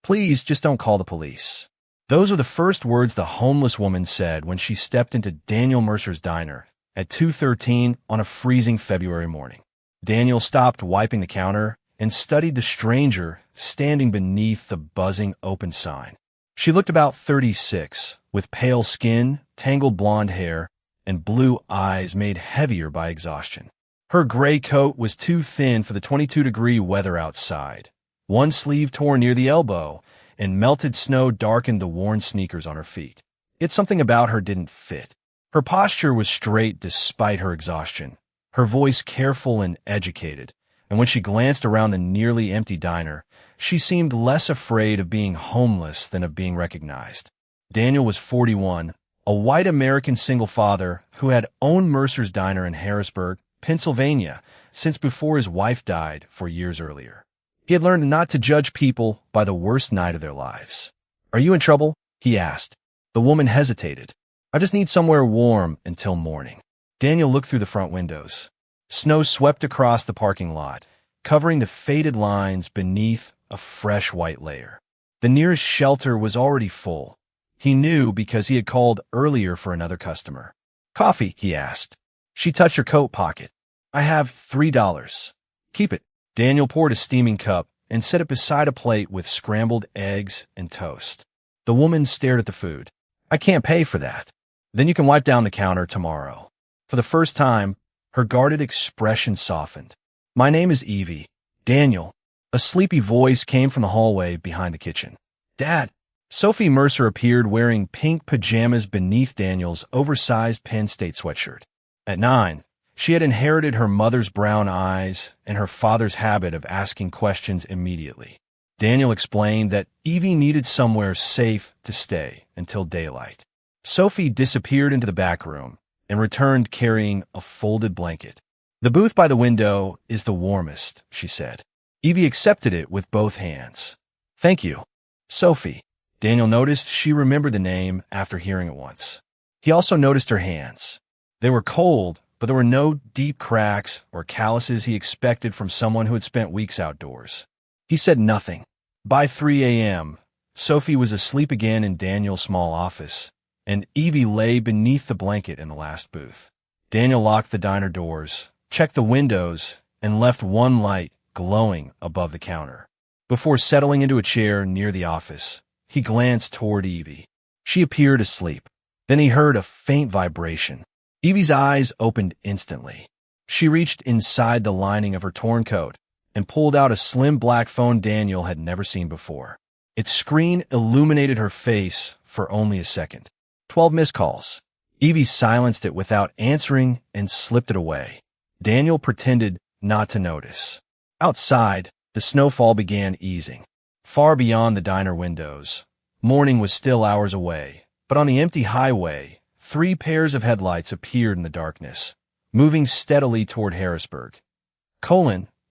Please just don't call the police." Those were the first words the homeless woman said when she stepped into Daniel Mercer's diner at 2:13 on a freezing February morning. Daniel stopped wiping the counter and studied the stranger standing beneath the buzzing open sign. She looked about 36, with pale skin, tangled blonde hair, and blue eyes made heavier by exhaustion. Her gray coat was too thin for the 22-degree weather outside. One sleeve tore near the elbow, and melted snow darkened the worn sneakers on her feet. Yet something about her didn't fit. Her posture was straight despite her exhaustion, her voice careful and educated, and when she glanced around the nearly empty diner, she seemed less afraid of being homeless than of being recognized. Daniel was 41, a white American single father who had owned Mercer's Diner in Harrisburg, Pennsylvania, since before his wife died 4 years earlier. He had learned not to judge people by the worst night of their lives. "Are you in trouble?" he asked. The woman hesitated. "I just need somewhere warm until morning." Daniel looked through the front windows. Snow swept across the parking lot, covering the faded lines beneath a fresh white layer. The nearest shelter was already full. He knew because he had called earlier for another customer. "Coffee?" he asked. She touched her coat pocket. "I have $3. Keep it." Daniel poured a steaming cup and set it beside a plate with scrambled eggs and toast. The woman stared at the food. "I can't pay for that." "Then you can wipe down the counter tomorrow." For the first time, her guarded expression softened. "My name is Evie." "Daniel." A sleepy voice came from the hallway behind the kitchen. "Dad." Sophie Mercer appeared wearing pink pajamas beneath Daniel's oversized Penn State sweatshirt. At 9, she had inherited her mother's brown eyes and her father's habit of asking questions immediately. Daniel explained that Evie needed somewhere safe to stay until daylight. Sophie disappeared into the back room and returned carrying a folded blanket. "The booth by the window is the warmest," she said. Evie accepted it with both hands. "Thank you." "Sophie." Daniel noticed she remembered the name after hearing it once. He also noticed her hands. They were cold, but there were no deep cracks or calluses he expected from someone who had spent weeks outdoors. He said nothing. By 3 a.m., Sophie was asleep again in Daniel's small office, and Evie lay beneath the blanket in the last booth. Daniel locked the diner doors, checked the windows, and left one light glowing above the counter. Before settling into a chair near the office, he glanced toward Evie. She appeared asleep. Then he heard a faint vibration. Evie's eyes opened instantly. She reached inside the lining of her torn coat and pulled out a slim black phone Daniel had never seen before. Its screen illuminated her face for only a second. 12 missed calls. Evie silenced it without answering and slipped it away. Daniel pretended not to notice. Outside, the snowfall began easing. Far beyond the diner windows, morning was still hours away, but on the empty highway, 3 pairs of headlights appeared in the darkness, moving steadily toward Harrisburg.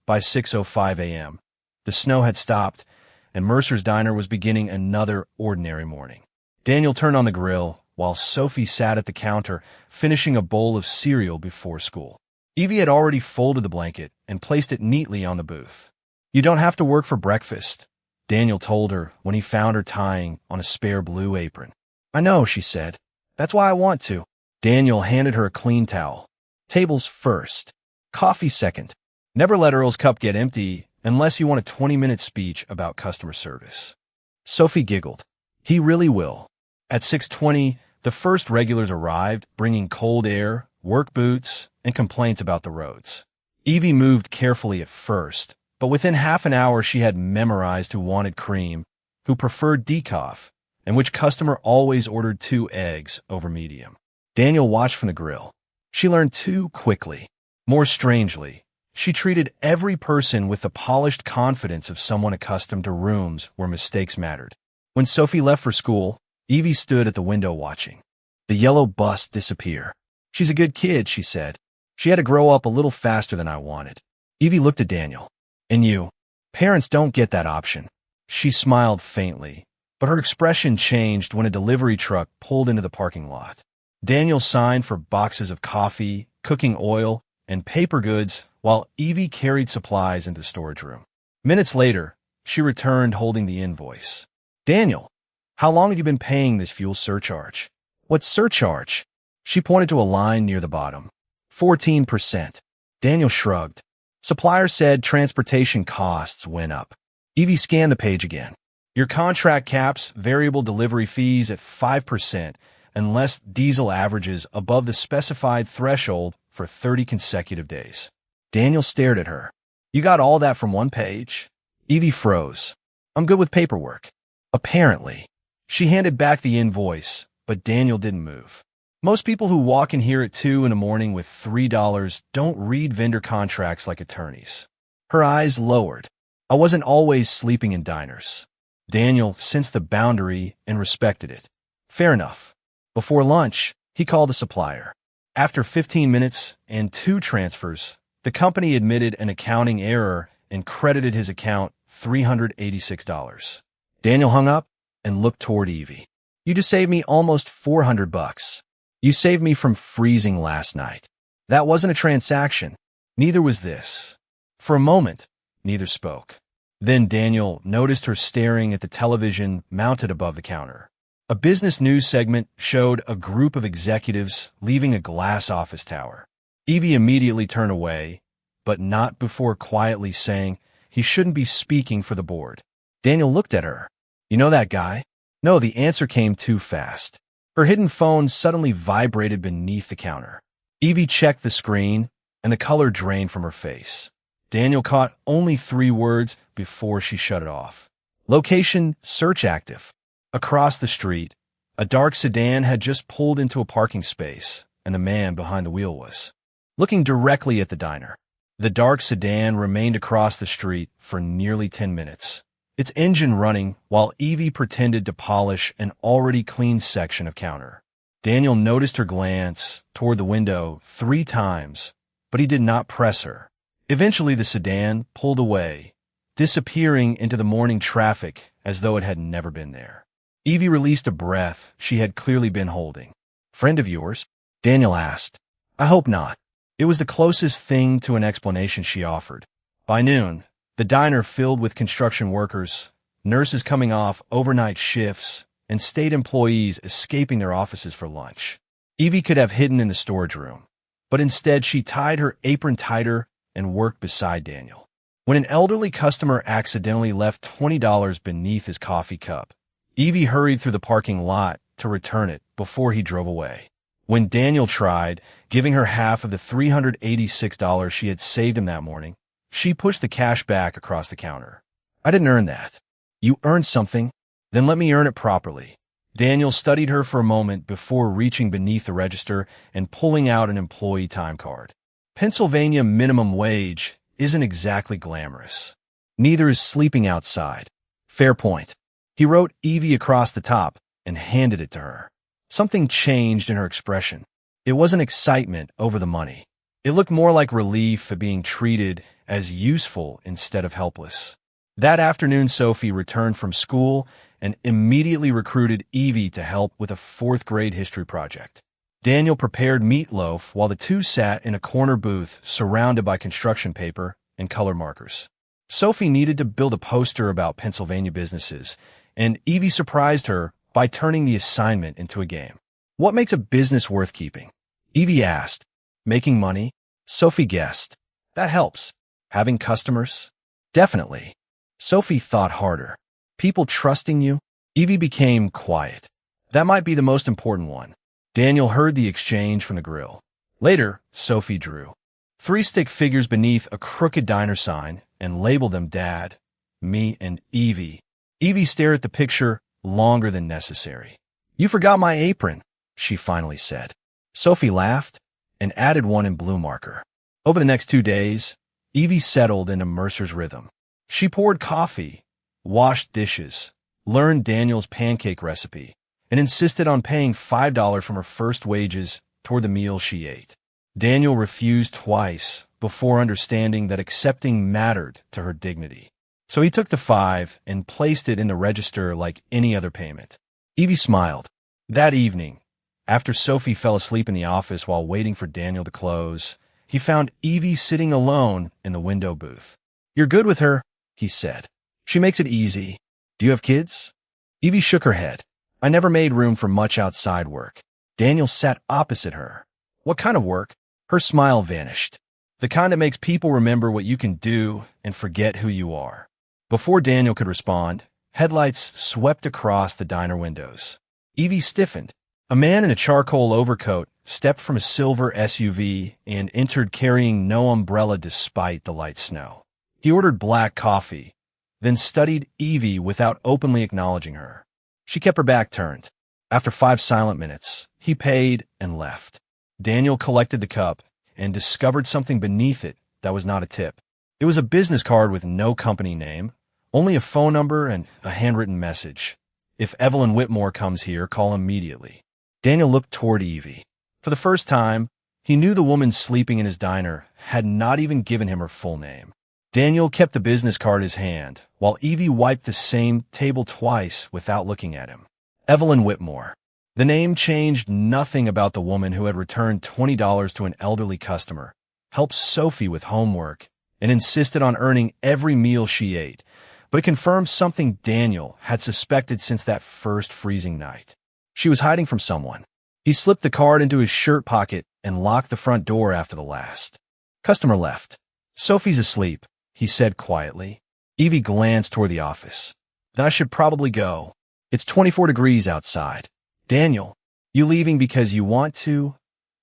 By 6:05 a.m., the snow had stopped, and Mercer's Diner was beginning another ordinary morning. Daniel turned on the grill, while Sophie sat at the counter, finishing a bowl of cereal before school. Evie had already folded the blanket and placed it neatly on the booth. "You don't have to work for breakfast," Daniel told her when he found her tying on a spare blue apron. "I know," she said. "That's why I want to." Daniel handed her a clean towel. "Tables first. Coffee second. Never let Earl's cup get empty unless you want a 20-minute speech about customer service." Sophie giggled. "He really will." At 6:20, the first regulars arrived, bringing cold air, work boots, and complaints about the roads. Evie moved carefully at first, but within half an hour she had memorized who wanted cream, who preferred decaf, and which customer always ordered 2 eggs over medium. Daniel watched from the grill. She learned too quickly. More strangely, she treated every person with the polished confidence of someone accustomed to rooms where mistakes mattered. When Sophie left for school, Evie stood at the window watching the yellow bus disappear. "She's a good kid," she said. "She had to grow up a little faster than I wanted." Evie looked at Daniel. "And you? Parents don't get that option." She smiled faintly, but her expression changed when a delivery truck pulled into the parking lot. Daniel signed for boxes of coffee, cooking oil, and paper goods while Evie carried supplies into the storage room. Minutes later, She returned holding the invoice. Daniel, how long have you been paying this fuel surcharge? What surcharge? She pointed to a line near the bottom. 14%. Daniel shrugged. Supplier said transportation costs went up. Evie scanned the page again. Your contract caps variable delivery fees at 5% unless diesel averages above the specified threshold for 30 consecutive days. Daniel stared at her. You got all that from one page? Evie froze. I'm good with paperwork. Apparently. She handed back the invoice, but Daniel didn't move. Most people who walk in here at 2 in the morning with $3 don't read vendor contracts like attorneys. Her eyes lowered. I wasn't always sleeping in diners. Daniel sensed the boundary and respected it. Fair enough. Before lunch, he called the supplier. After 15 minutes and 2 transfers, the company admitted an accounting error and credited his account $386. Daniel hung up and looked toward Evie. You just saved me almost $400. You saved me from freezing last night. That wasn't a transaction. Neither was this. For a moment, neither spoke. Then Daniel noticed her staring at the television mounted above the counter. A business news segment showed a group of executives leaving a glass office tower. Evie immediately turned away, but not before quietly saying he shouldn't be speaking for the board. Daniel looked at her. You know that guy? No, the answer came too fast. Her hidden phone suddenly vibrated beneath the counter. Evie checked the screen, and the color drained from her face. Daniel caught only 3 words before she shut it off. Location, search active. Across the street, a dark sedan had just pulled into a parking space, and the man behind the wheel was looking directly at the diner. The dark sedan remained across the street for nearly 10 minutes, its engine running while Evie pretended to polish an already clean section of counter. Daniel noticed her glance toward the window 3 times, but he did not press her. Eventually, the sedan pulled away, disappearing into the morning traffic as though it had never been there. Evie released a breath she had clearly been holding. Friend of yours? Daniel asked. I hope not. It was the closest thing to an explanation she offered. By noon, the diner filled with construction workers, nurses coming off overnight shifts, and state employees escaping their offices for lunch. Evie could have hidden in the storage room, but instead she tied her apron tighter and worked beside Daniel. When an elderly customer accidentally left $20 beneath his coffee cup, Evie hurried through the parking lot to return it before he drove away. When Daniel tried, giving her half of the $386 she had saved him that morning, she pushed the cash back across the counter. I didn't earn that. You earned something? Then let me earn it properly. Daniel studied her for a moment before reaching beneath the register and pulling out an employee time card. Pennsylvania minimum wage isn't exactly glamorous. Neither is sleeping outside. Fair point. He wrote Evie across the top and handed it to her. Something changed in her expression. It wasn't excitement over the money. It looked more like relief at being treated as useful instead of helpless. That afternoon, Sophie returned from school and immediately recruited Evie to help with a 4th-grade history project. Daniel prepared meatloaf while the two sat in a corner booth surrounded by construction paper and color markers. Sophie needed to build a poster about Pennsylvania businesses, and Evie surprised her by turning the assignment into a game. What makes a business worth keeping? Evie asked. Making money? Sophie guessed. That helps. Having customers? Definitely. Sophie thought harder. People trusting you? Evie became quiet. That might be the most important one. Daniel heard the exchange from the grill. Later, Sophie drew 3 stick figures beneath a crooked diner sign and labeled them Dad, me, and Evie. Evie stared at the picture longer than necessary. You forgot my apron, she finally said. Sophie laughed and added one in blue marker. Over the next 2 days, Evie settled into Mercer's rhythm. She poured coffee, washed dishes, learned Daniel's pancake recipe, and insisted on paying $5 from her first wages toward the meal she ate. Daniel refused twice before understanding that accepting mattered to her dignity. So he took the $5 and placed it in the register like any other payment. Evie smiled. That evening, after Sophie fell asleep in the office while waiting for Daniel to close, he found Evie sitting alone in the window booth. You're good with her, he said. She makes it easy. Do you have kids? Evie shook her head. I never made room for much outside work. Daniel sat opposite her. What kind of work? Her smile vanished. The kind that makes people remember what you can do and forget who you are. Before Daniel could respond, headlights swept across the diner windows. Evie stiffened. A man in a charcoal overcoat stepped from a silver SUV and entered carrying no umbrella despite the light snow. He ordered black coffee, then studied Evie without openly acknowledging her. She kept her back turned. After 5 silent minutes, he paid and left. Daniel collected the cup and discovered something beneath it that was not a tip. It was a business card with no company name, only a phone number and a handwritten message. If Evelyn Whitmore comes here, call immediately. Daniel looked toward Evie. For the first time, he knew the woman sleeping in his diner had not even given him her full name. Daniel kept the business card in his hand, while Evie wiped the same table twice without looking at him. Evelyn Whitmore. The name changed nothing about the woman who had returned $20 to an elderly customer, helped Sophie with homework, and insisted on earning every meal she ate, but it confirmed something Daniel had suspected since that first freezing night. She was hiding from someone. He slipped the card into his shirt pocket and locked the front door after the last. Customer left. Sophie's asleep, he said quietly. Evie glanced toward the office. Then I should probably go. It's 24 degrees outside. Daniel, you leaving because you want to?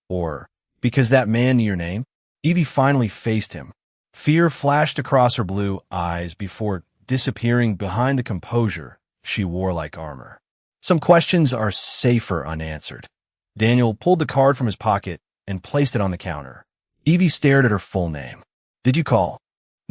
Or because that man knew your name? Evie finally faced him. Fear flashed across her blue eyes before disappearing behind the composure she wore like armor. Some questions are safer unanswered. Daniel pulled the card from his pocket and placed it on the counter. Evie stared at her full name. Did you call?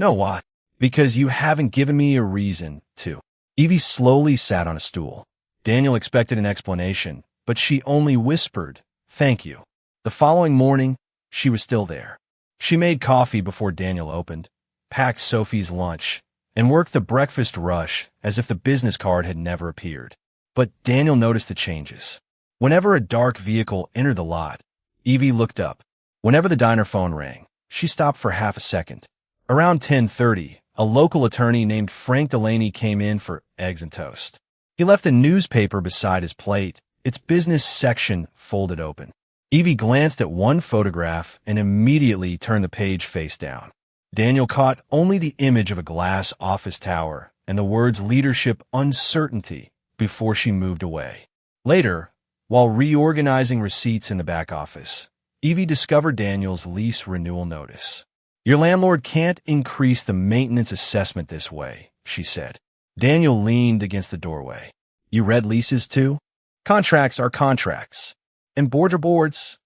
No, what? Because you haven't given me a reason to. Evie slowly sat on a stool. Daniel expected an explanation, but she only whispered, "Thank you." The following morning, she was still there. She made coffee before Daniel opened, packed Sophie's lunch, and worked the breakfast rush as if the business card had never appeared. But Daniel noticed the changes. Whenever a dark vehicle entered the lot, Evie looked up. Whenever the diner phone rang, she stopped for half a second. Around 10:30, a local attorney named Frank Delaney came in for eggs and toast. He left a newspaper beside his plate, its business section folded open. Evie glanced at one photograph and immediately turned the page face down. Daniel caught only the image of a glass office tower and the words leadership uncertainty before she moved away. Later, while reorganizing receipts in the back office, Evie discovered Daniel's lease renewal notice. Your landlord can't increase the maintenance assessment this way, she said. Daniel leaned against the doorway. You read leases too? Contracts are contracts. And boards are boards.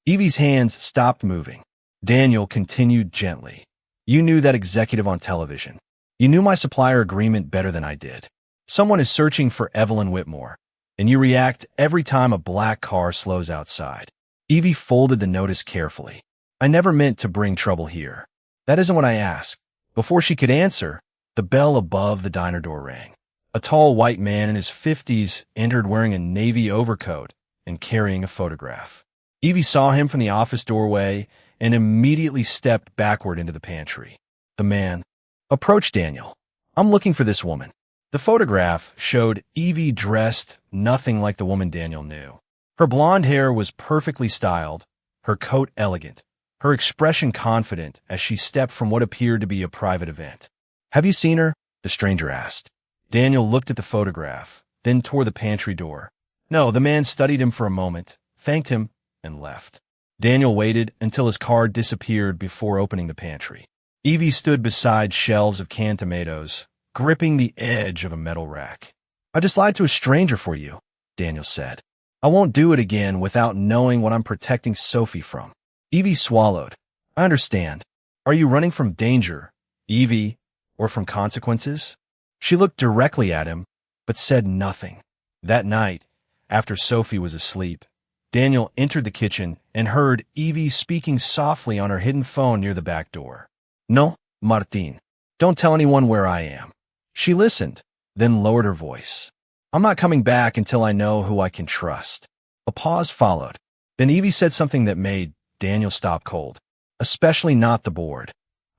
Evie's hands stopped moving. Daniel continued gently. You knew that executive on television. You knew my supplier agreement better than I did. Someone is searching for Evelyn Whitmore, and you react every time a black car slows outside. Evie folded the notice carefully. I never meant to bring trouble here. That isn't what I asked. Before she could answer, the bell above the diner door rang. A tall white man in his 50s entered wearing a navy overcoat and carrying a photograph. Evie saw him from the office doorway and immediately stepped backward into the pantry. The man approached Daniel. I'm looking for this woman. The photograph showed Evie dressed nothing like the woman Daniel knew. Her blonde hair was perfectly styled, her coat elegant, her expression confident as she stepped from what appeared to be a private event. Have you seen her? The stranger asked. Daniel looked at the photograph, then toward the pantry door. No, the man studied him for a moment, thanked him, and left. Daniel waited until his card disappeared before opening the pantry. Evie stood beside shelves of canned tomatoes, gripping the edge of a metal rack. I just lied to a stranger for you, Daniel said. I won't do it again without knowing what I'm protecting Sophie from. Evie swallowed. I understand. Are you running from danger, Evie, or from consequences? She looked directly at him, but said nothing. That night, after Sophie was asleep, Daniel entered the kitchen and heard Evie speaking softly on her hidden phone near the back door. No, Martin, don't tell anyone where I am. She listened, then lowered her voice. I'm not coming back until I know who I can trust. A pause followed. Then Evie said something that made Daniel stop cold, especially not the board.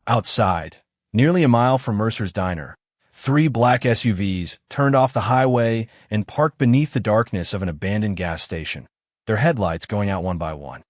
Outside, nearly a mile from Mercer's diner, Three black SUVs turned off the highway and parked beneath the darkness of an abandoned gas station, their headlights going out one by one.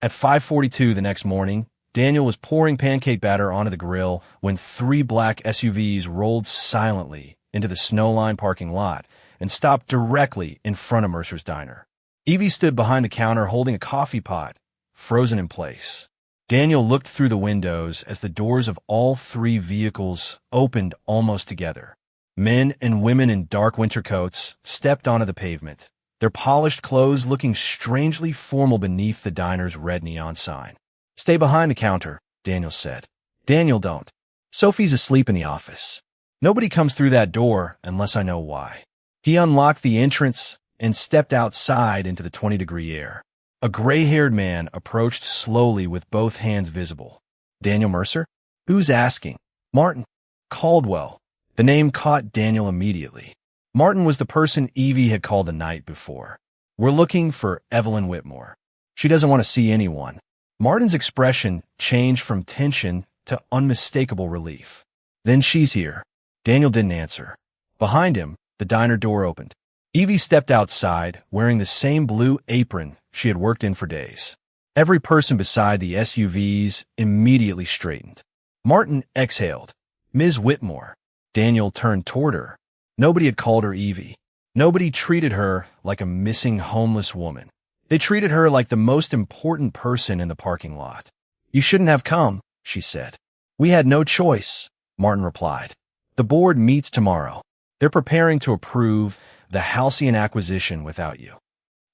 At 5:42 the next morning, Daniel was pouring pancake batter onto the grill when three black SUVs rolled silently into the snow-lined parking lot and stopped directly in front of Mercer's Diner. Evie stood behind the counter holding a coffee pot, frozen in place. Daniel looked through the windows as the doors of all three vehicles opened almost together. Men and women in dark winter coats stepped onto the pavement, their polished clothes looking strangely formal beneath the diner's red neon sign. "Stay behind the counter," Daniel said. "Daniel, don't. Sophie's asleep in the office. Nobody comes through that door unless I know why." He unlocked the entrance and stepped outside into the 20-degree air. A gray-haired man approached slowly with both hands visible. "Daniel Mercer?" "Who's asking?" "Martin Caldwell." The name caught Daniel immediately. Martin was the person Evie had called the night before. "We're looking for Evelyn Whitmore. She doesn't want to see anyone." Martin's expression changed from tension to unmistakable relief. "Then she's here." Daniel didn't answer. Behind him, the diner door opened. Evie stepped outside, wearing the same blue apron she had worked in for days. Every person beside the SUVs immediately straightened. Martin exhaled. "Ms. Whitmore." Daniel turned toward her. Nobody had called her Evie. Nobody treated her like a missing homeless woman. They treated her like the most important person in the parking lot. "You shouldn't have come," she said. "We had no choice," Martin replied. "The board meets tomorrow. They're preparing to approve the Halcyon acquisition without you."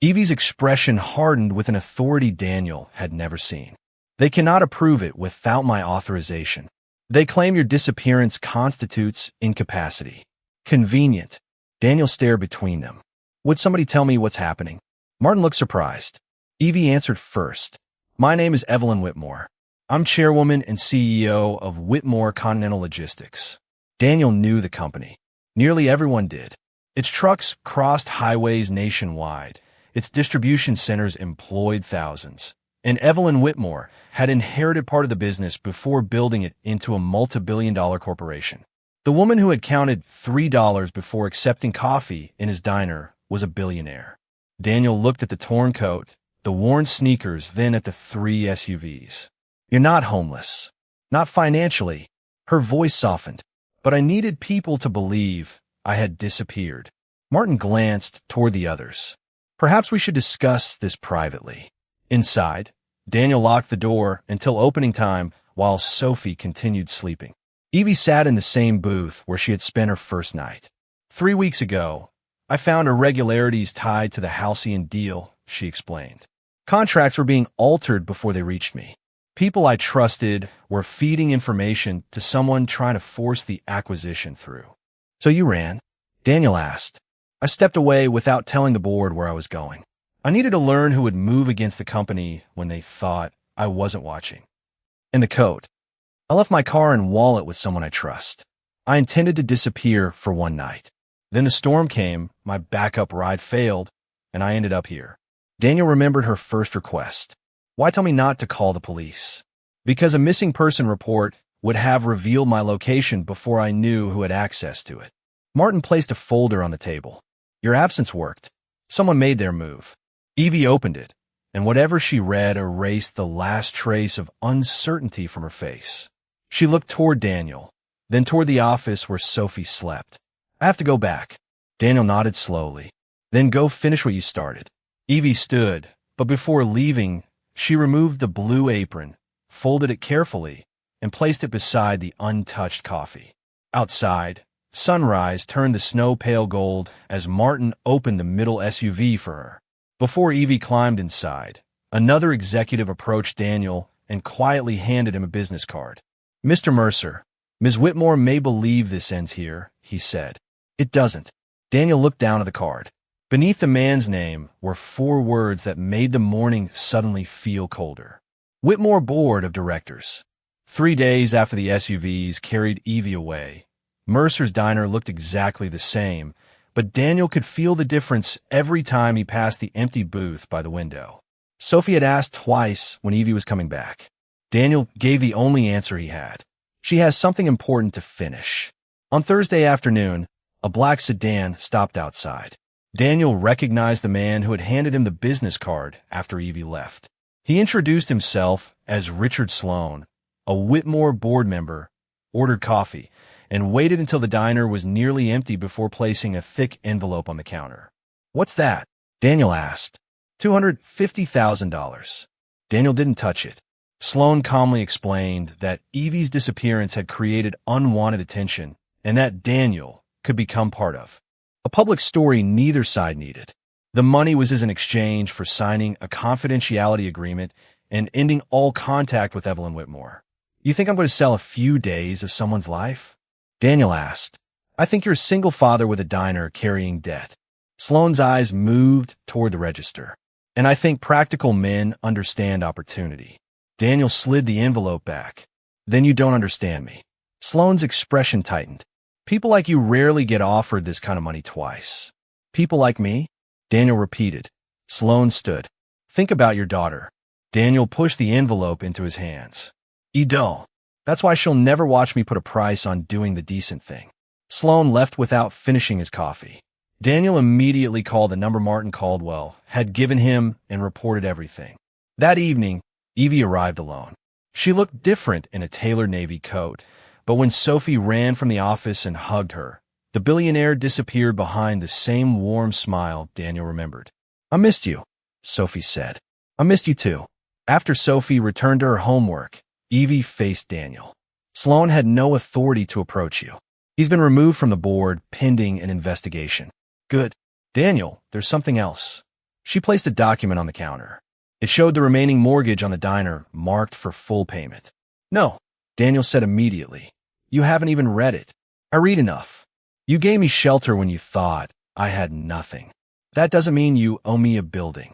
Evie's expression hardened with an authority Daniel had never seen. "They cannot approve it without my authorization. They claim your disappearance constitutes incapacity." "Convenient." Daniel stared between them. "Would somebody tell me what's happening?" Martin looked surprised. Evie answered first. "My name is Evelyn Whitmore. I'm chairwoman and CEO of Whitmore Continental Logistics." Daniel knew the company. Nearly everyone did. Its trucks crossed highways nationwide. Its distribution centers employed thousands. And Evelyn Whitmore had inherited part of the business before building it into a multi-billion-dollar corporation. The woman who had counted $3 before accepting coffee in his diner was a billionaire. Daniel looked at the torn coat, the worn sneakers, then at the three SUVs. "You're not homeless. Not financially." Her voice softened. "But I needed people to believe I had disappeared." Martin glanced toward the others. "Perhaps we should discuss this privately." Inside, Daniel locked the door until opening time while Sophie continued sleeping. Evie sat in the same booth where she had spent her first night. "3 weeks ago, I found irregularities tied to the Halcyon deal," she explained. "Contracts were being altered before they reached me. People I trusted were feeding information to someone trying to force the acquisition through." "So you ran?" Daniel asked. "I stepped away without telling the board where I was going. I needed to learn who would move against the company when they thought I wasn't watching." "And the coat?" "I left my car and wallet with someone I trust. I intended to disappear for one night. Then the storm came, my backup ride failed, and I ended up here." Daniel remembered her first request. "Why tell me not to call the police?" "Because a missing person report would have revealed my location before I knew who had access to it." Martin placed a folder on the table. "Your absence worked. Someone made their move." Evie opened it, and whatever she read erased the last trace of uncertainty from her face. She looked toward Daniel, then toward the office where Sophie slept. "I have to go back." Daniel nodded slowly. "Then go finish what you started." Evie stood, but before leaving, she removed the blue apron, folded it carefully, and placed it beside the untouched coffee. Outside, sunrise turned the snow pale gold as Martin opened the middle SUV for her. Before Evie climbed inside, another executive approached Daniel and quietly handed him a business card. "Mr. Mercer, Ms. Whitmore may believe this ends here," he said. "It doesn't." Daniel looked down at the card. Beneath the man's name were 4 words that made the morning suddenly feel colder. Whitmore Board of Directors. 3 days after the SUVs carried Evie away, Mercer's Diner looked exactly the same, but Daniel could feel the difference every time he passed the empty booth by the window. Sophie had asked twice when Evie was coming back. Daniel gave the only answer he had. "She has something important to finish." On Thursday afternoon, a black sedan stopped outside. Daniel recognized the man who had handed him the business card after Evie left. He introduced himself as Richard Sloan, a Whitmore board member, ordered coffee, and waited until the diner was nearly empty before placing a thick envelope on the counter. "What's that?" Daniel asked. $250,000. Daniel didn't touch it. Sloan calmly explained that Evie's disappearance had created unwanted attention and that Daniel could become part of a public story neither side needed. The money was as an exchange for signing a confidentiality agreement and ending all contact with Evelyn Whitmore. "You think I'm going to sell a few days of someone's life?" Daniel asked. "I think you're a single father with a diner carrying debt." Sloan's eyes moved toward the register. "And I think practical men understand opportunity." Daniel slid the envelope back. "Then you don't understand me." Sloan's expression tightened. "People like you rarely get offered this kind of money twice." "People like me?" Daniel repeated. Sloan stood. "Think about your daughter." Daniel pushed the envelope into his hands. "You don't. That's why she'll never watch me put a price on doing the decent thing." Sloan left without finishing his coffee. Daniel immediately called the number Martin Caldwell had given him and reported everything. That evening, Evie arrived alone. She looked different in a tailored navy coat, but when Sophie ran from the office and hugged her, the billionaire disappeared behind the same warm smile Daniel remembered. "I missed you," Sophie said. "I missed you too." After Sophie returned to her homework, Evie faced Daniel. "Sloan had no authority to approach you. He's been removed from the board pending an investigation." "Good." "Daniel, there's something else." She placed a document on the counter. It showed the remaining mortgage on the diner marked for full payment. "No," Daniel said immediately. "You haven't even read it." "I read enough. You gave me shelter when you thought I had nothing. That doesn't mean you owe me a building.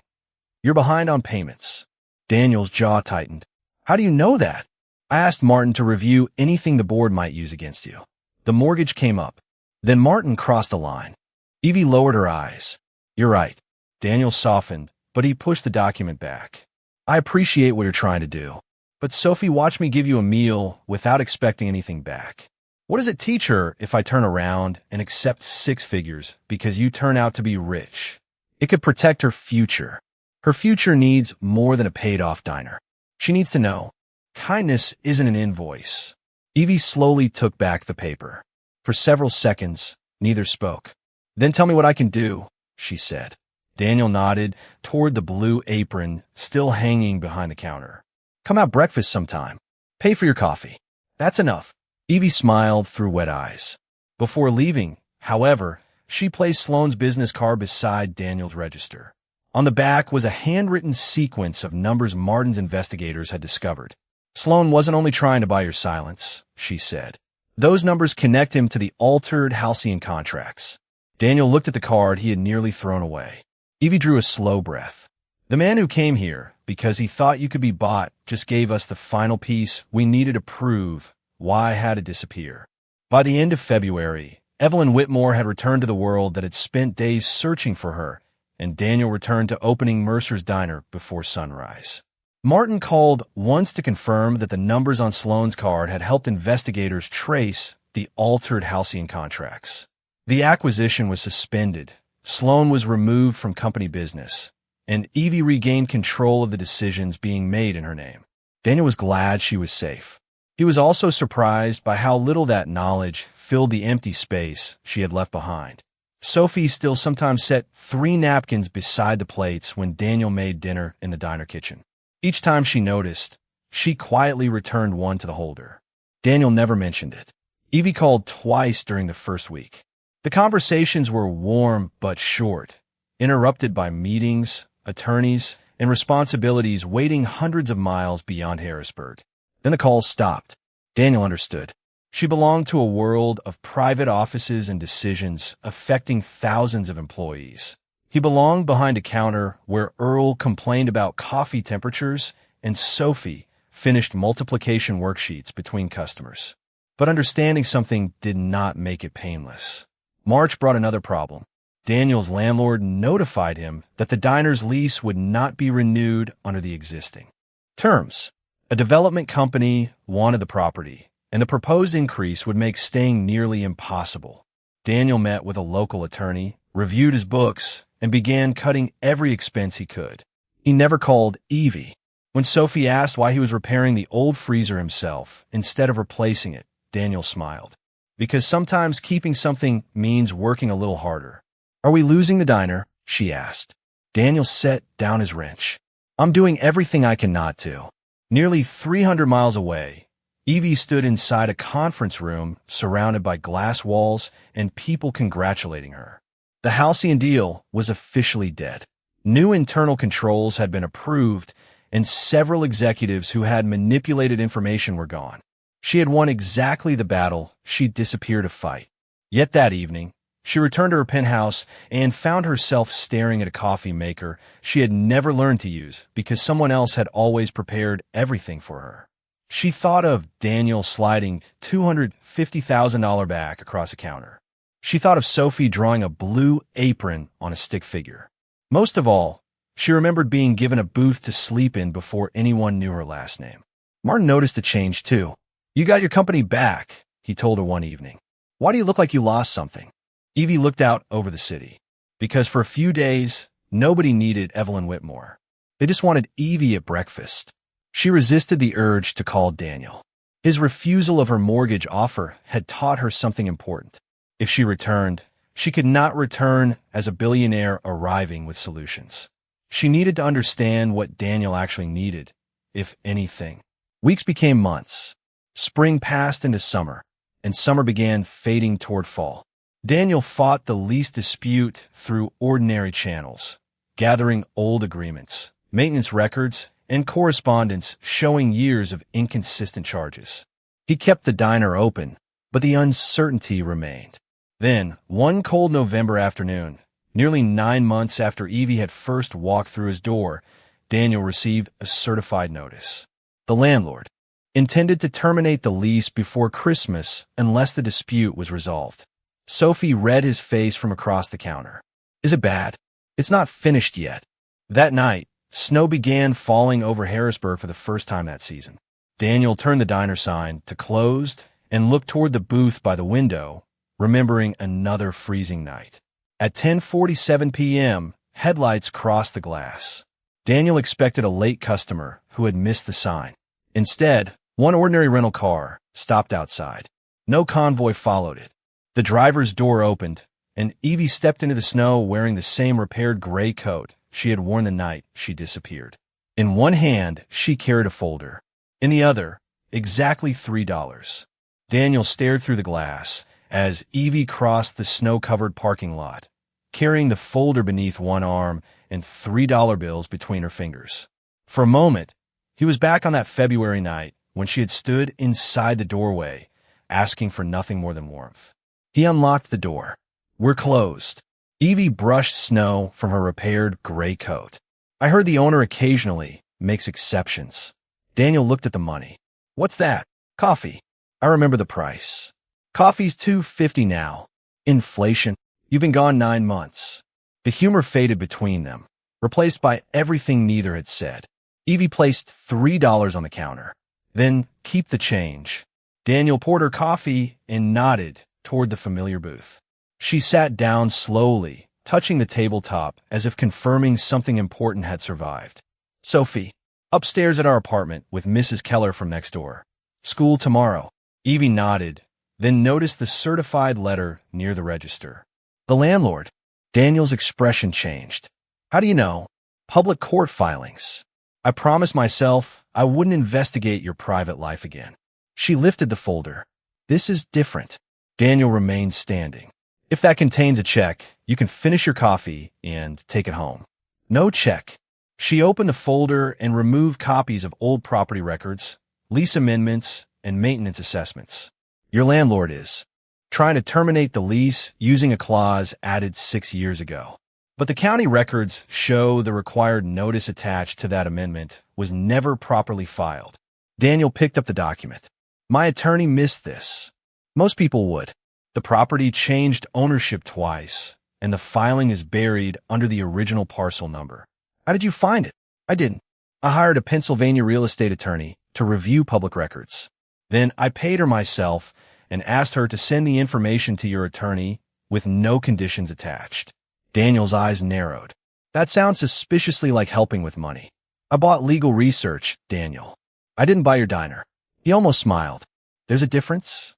You're behind on payments." Daniel's jaw tightened. "How do you know that?" "I asked Martin to review anything the board might use against you." The mortgage came up. Then Martin crossed the line. Evie lowered her eyes. "You're right." Daniel softened, but he pushed the document back. "I appreciate what you're trying to do. But Sophie watched me give you a meal without expecting anything back. What does it teach her if I turn around and accept 6 figures because you turn out to be rich? It could protect her future. Her future needs more than a paid-off diner. She needs to know. Kindness isn't an invoice." Evie slowly took back the paper. For several seconds, neither spoke. "Then tell me what I can do," she said. Daniel nodded toward the blue apron still hanging behind the counter. "Come out breakfast sometime. Pay for your coffee." "That's enough." Evie smiled through wet eyes. Before leaving, however, she placed Sloan's business card beside Daniel's register. On the back was a handwritten sequence of numbers Martin's investigators had discovered. "Sloan wasn't only trying to buy your silence," she said. "Those numbers connect him to the altered halcyon contracts." Daniel looked at the card he had nearly thrown away. Evie drew a slow breath. "The man who came here because he thought you could be bought just gave us the final piece we needed to prove why I had to disappear." By the end of February, Evelyn Whitmore had returned to the world that had spent days searching for her, and Daniel returned to opening Mercer's Diner before sunrise. Martin called once to confirm that the numbers on Sloan's card had helped investigators trace the altered halcyon contracts. The acquisition was suspended. Sloan was removed from company business, and Evie regained control of the decisions being made in her name. Daniel was glad she was safe. He was also surprised by how little that knowledge filled the empty space she had left behind. Sophie still sometimes set 3 napkins beside the plates when Daniel made dinner in the diner kitchen. Each time she noticed, she quietly returned one to the holder. Daniel never mentioned it. Evie called twice during the first week. The conversations were warm but short, interrupted by meetings, attorneys, and responsibilities waiting hundreds of miles beyond Harrisburg. Then the calls stopped. Daniel understood. She belonged to a world of private offices and decisions affecting thousands of employees. He belonged behind a counter where Earl complained about coffee temperatures and Sophie finished multiplication worksheets between customers. But understanding something did not make it painless. March brought another problem. Daniel's landlord notified him that the diner's lease would not be renewed under the existing terms. A development company wanted the property, and the proposed increase would make staying nearly impossible. Daniel met with a local attorney, reviewed his books, and began cutting every expense he could. He never called Evie. When Sophie asked why he was repairing the old freezer himself instead of replacing it, Daniel smiled. Because sometimes keeping something means working a little harder. "Are we losing the diner?" she asked. Daniel set down his wrench. "I'm doing everything I can not to." Nearly 300 miles away, Evie stood inside a conference room surrounded by glass walls and people congratulating her. The halcyon deal was officially dead. New internal controls had been approved, and several executives who had manipulated information were gone. She had won exactly the battle she'd disappeared to fight. Yet that evening, she returned to her penthouse and found herself staring at a coffee maker she had never learned to use because someone else had always prepared everything for her. She thought of Daniel sliding $250,000 back across the counter. She thought of Sophie drawing a blue apron on a stick figure. Most of all, she remembered being given a booth to sleep in before anyone knew her last name. Martin noticed the change too. "You got your company back," he told her one evening. "Why do you look like you lost something?" Evie looked out over the city. Because for a few days, nobody needed Evelyn Whitmore. They just wanted Evie at breakfast. She resisted the urge to call Daniel. His refusal of her mortgage offer had taught her something important. If she returned, she could not return as a billionaire arriving with solutions. She needed to understand what Daniel actually needed, if anything. Weeks became months. Spring passed into summer, and summer began fading toward fall. Daniel fought the lease dispute through ordinary channels, gathering old agreements, maintenance records, and correspondence showing years of inconsistent charges. He kept the diner open, but the uncertainty remained. Then, one cold November afternoon, nearly 9 months after Evie had first walked through his door, Daniel received a certified notice. The landlord intended to terminate the lease before Christmas unless the dispute was resolved. Sophie read his face from across the counter. "Is it bad?" "It's not finished yet." That night, snow began falling over Harrisburg for the first time that season. Daniel turned the diner sign to closed and looked toward the booth by the window, remembering another freezing night. At 10:47 p.m., headlights crossed the glass. Daniel expected a late customer who had missed the sign. Instead, one ordinary rental car stopped outside. No convoy followed it. The driver's door opened, and Evie stepped into the snow wearing the same repaired gray coat she had worn the night she disappeared. In one hand, she carried a folder. In the other, exactly $3. Daniel stared through the glass as Evie crossed the snow-covered parking lot, carrying the folder beneath one arm and $3 bills between her fingers. For a moment, he was back on that February night when she had stood inside the doorway, asking for nothing more than warmth. He unlocked the door. "We're closed." Evie brushed snow from her repaired gray coat. "I heard the owner occasionally makes exceptions." Daniel looked at the money. "What's that?" "Coffee." "I remember the price." "Coffee's $2.50 now." "Inflation." "You've been gone 9 months." The humor faded between them, replaced by everything neither had said. Evie placed $3 on the counter. "Then keep the change." Daniel poured her coffee and nodded toward the familiar booth. She sat down slowly, touching the tabletop as if confirming something important had survived. "Sophie, upstairs at our apartment with Mrs. Keller from next door. School tomorrow." Evie nodded, then noticed the certified letter near the register. "The landlord." Daniel's expression changed. "How do you know?" "Public court filings. I promised myself I wouldn't investigate your private life again." She lifted the folder. "This is different." Daniel remained standing. "If that contains a check, you can finish your coffee and take it home." "No check." She opened the folder and removed copies of old property records, lease amendments, and maintenance assessments. "Your landlord is trying to terminate the lease using a clause added 6 years ago. But the county records show the required notice attached to that amendment was never properly filed." Daniel picked up the document. "My attorney missed this. Most people would. The property changed ownership twice, and the filing is buried under the original parcel number." "How did you find it?" "I didn't. I hired a Pennsylvania real estate attorney to review public records." Then I paid her myself and asked her to send the information to your attorney with no conditions attached. Daniel's eyes narrowed. That sounds suspiciously like helping with money. I bought legal research, Daniel. I didn't buy your diner. He almost smiled. There's a difference?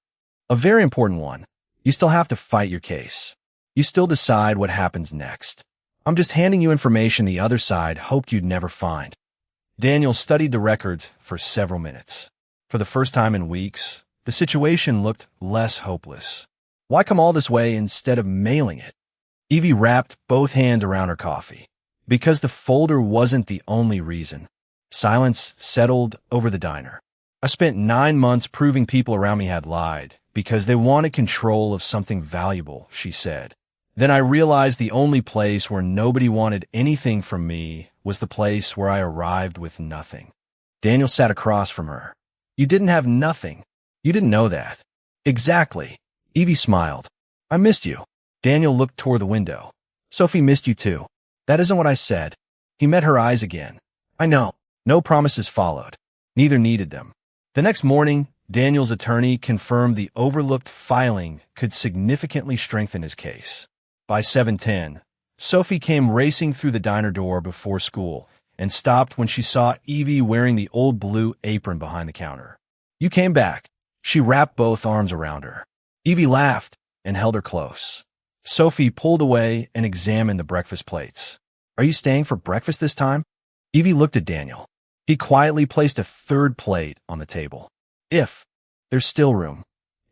A very important one. You still have to fight your case. You still decide what happens next. I'm just handing you information the other side hoped you'd never find. Daniel studied the records for several minutes. For the first time in weeks, the situation looked less hopeless. Why come all this way instead of mailing it? Evie wrapped both hands around her coffee. Because the folder wasn't the only reason. Silence settled over the diner. I spent 9 months proving people around me had lied because they wanted control of something valuable, she said. Then I realized the only place where nobody wanted anything from me was the place where I arrived with nothing. Daniel sat across from her. You didn't have nothing. You didn't know that. Exactly. Evie smiled. I missed you. Daniel looked toward the window. Sophie missed you too. That isn't what I said. He met her eyes again. I know. No promises followed. Neither needed them. The next morning, Daniel's attorney confirmed the overlooked filing could significantly strengthen his case. By 7:10, Sophie came racing through the diner door before school and stopped when she saw Evie wearing the old blue apron behind the counter. You came back. She wrapped both arms around her. Evie laughed and held her close. Sophie pulled away and examined the breakfast plates. Are you staying for breakfast this time? Evie looked at Daniel. He quietly placed a third plate on the table. If there's still room.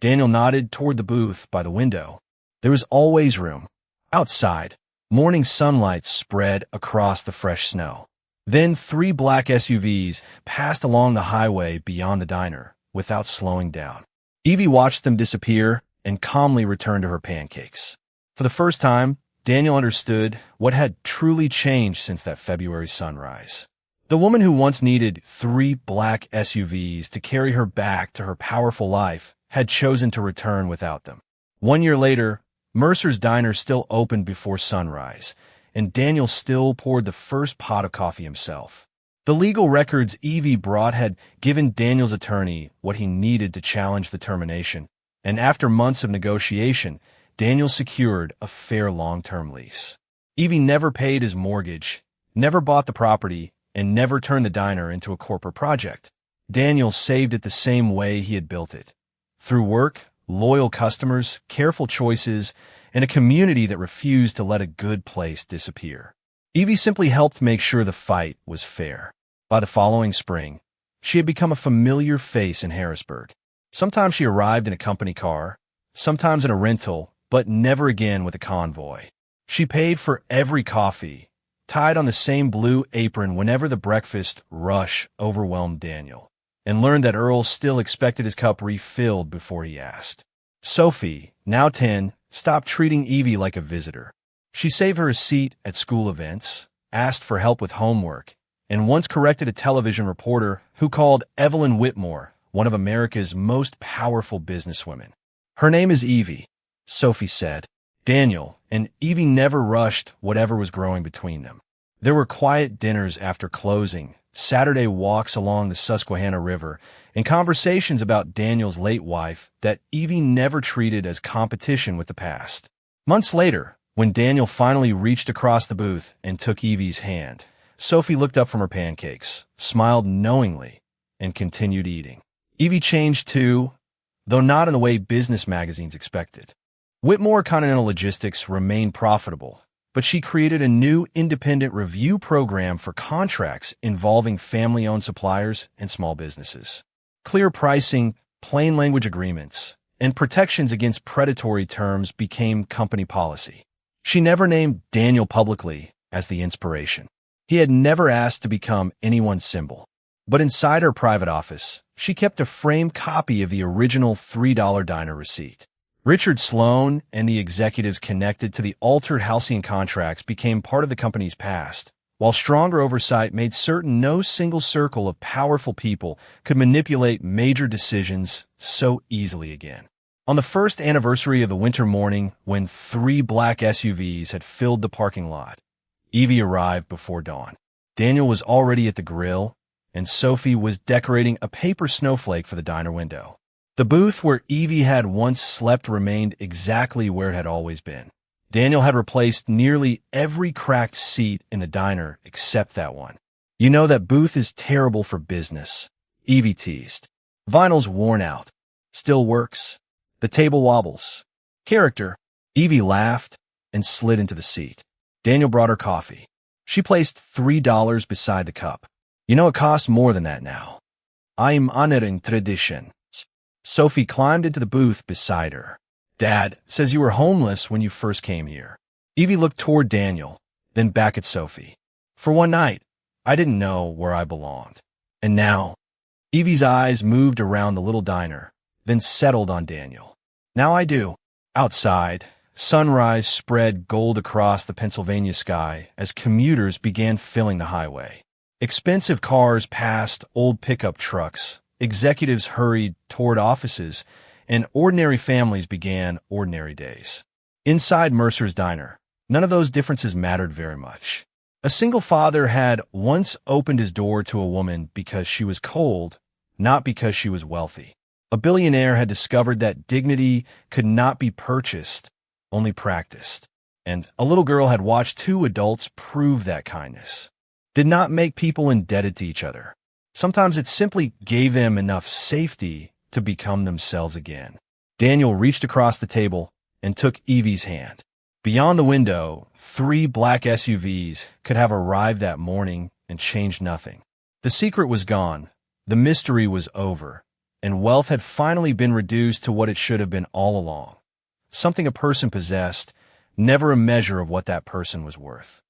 Daniel nodded toward the booth by the window. There was always room. Outside, morning sunlight spread across the fresh snow. Then 3 black SUVs passed along the highway beyond the diner without slowing down. Evie watched them disappear and calmly returned to her pancakes. For the first time, Daniel understood what had truly changed since that February sunrise. The woman who once needed 3 black SUVs to carry her back to her powerful life had chosen to return without them. 1 year later, Mercer's diner still opened before sunrise, and Daniel still poured the first pot of coffee himself. The legal records Evie brought had given Daniel's attorney what he needed to challenge the termination, and after months of negotiation, Daniel secured a fair long-term lease. Evie never paid his mortgage, never bought the property, and never turned the diner into a corporate project. Daniel saved it the same way he had built it, through work, loyal customers, careful choices, and a community that refused to let a good place disappear. Evie simply helped make sure the fight was fair. By the following spring, she had become a familiar face in Harrisburg. Sometimes she arrived in a company car, sometimes in a rental, but never again with a convoy. She paid for every coffee, tied on the same blue apron whenever the breakfast rush overwhelmed Daniel, and learned that Earl still expected his cup refilled before he asked. Sophie, now 10, stopped treating Evie like a visitor. She saved her a seat at school events, asked for help with homework, and once corrected a television reporter who called Evelyn Whitmore one of America's most powerful businesswomen. Her name is Evie, Sophie said. Daniel and Evie never rushed whatever was growing between them. There were quiet dinners after closing, Saturday walks along the Susquehanna River, and conversations about Daniel's late wife that Evie never treated as competition with the past. Months later, when Daniel finally reached across the booth and took Evie's hand, Sophie looked up from her pancakes, smiled knowingly, and continued eating. Evie changed too, though not in the way business magazines expected. Whitmore Continental Logistics remained profitable, but she created a new independent review program for contracts involving family-owned suppliers and small businesses. Clear pricing, plain language agreements, and protections against predatory terms became company policy. She never named Daniel publicly as the inspiration. He had never asked to become anyone's symbol. But inside her private office, she kept a framed copy of the original $3 diner receipt. Richard Sloan and the executives connected to the altered halcyon contracts became part of the company's past, while stronger oversight made certain no single circle of powerful people could manipulate major decisions so easily again. On the first anniversary of the winter morning, when 3 black SUVs had filled the parking lot, Evie arrived before dawn. Daniel was already at the grill, and Sophie was decorating a paper snowflake for the diner window. The booth where Evie had once slept remained exactly where it had always been. Daniel had replaced nearly every cracked seat in the diner except that one. "You know that booth is terrible for business," Evie teased. "Vinyl's worn out. Still works. The table wobbles. Character." Evie laughed and slid into the seat. Daniel brought her coffee. She placed $3 beside the cup. "You know it costs more than that now. I'm honoring tradition." Sophie climbed into the booth beside her. "Dad says you were homeless when you first came here." Evie looked toward Daniel, then back at Sophie. "For one night, I didn't know where I belonged. And now," Evie's eyes moved around the little diner, then settled on Daniel. "Now I do." Outside, sunrise spread gold across the Pennsylvania sky as commuters began filling the highway. Expensive cars passed old pickup trucks, executives hurried toward offices, and ordinary families began ordinary days. Inside Mercer's diner, none of those differences mattered very much. A single father had once opened his door to a woman because she was cold, not because she was wealthy. A billionaire had discovered that dignity could not be purchased, only practiced. And a little girl had watched two adults prove that kindness did not make people indebted to each other. Sometimes it simply gave them enough safety to become themselves again. Daniel reached across the table and took Evie's hand. Beyond the window, 3 black SUVs could have arrived that morning and changed nothing. The secret was gone, the mystery was over, and wealth had finally been reduced to what it should have been all along. Something a person possessed, never a measure of what that person was worth.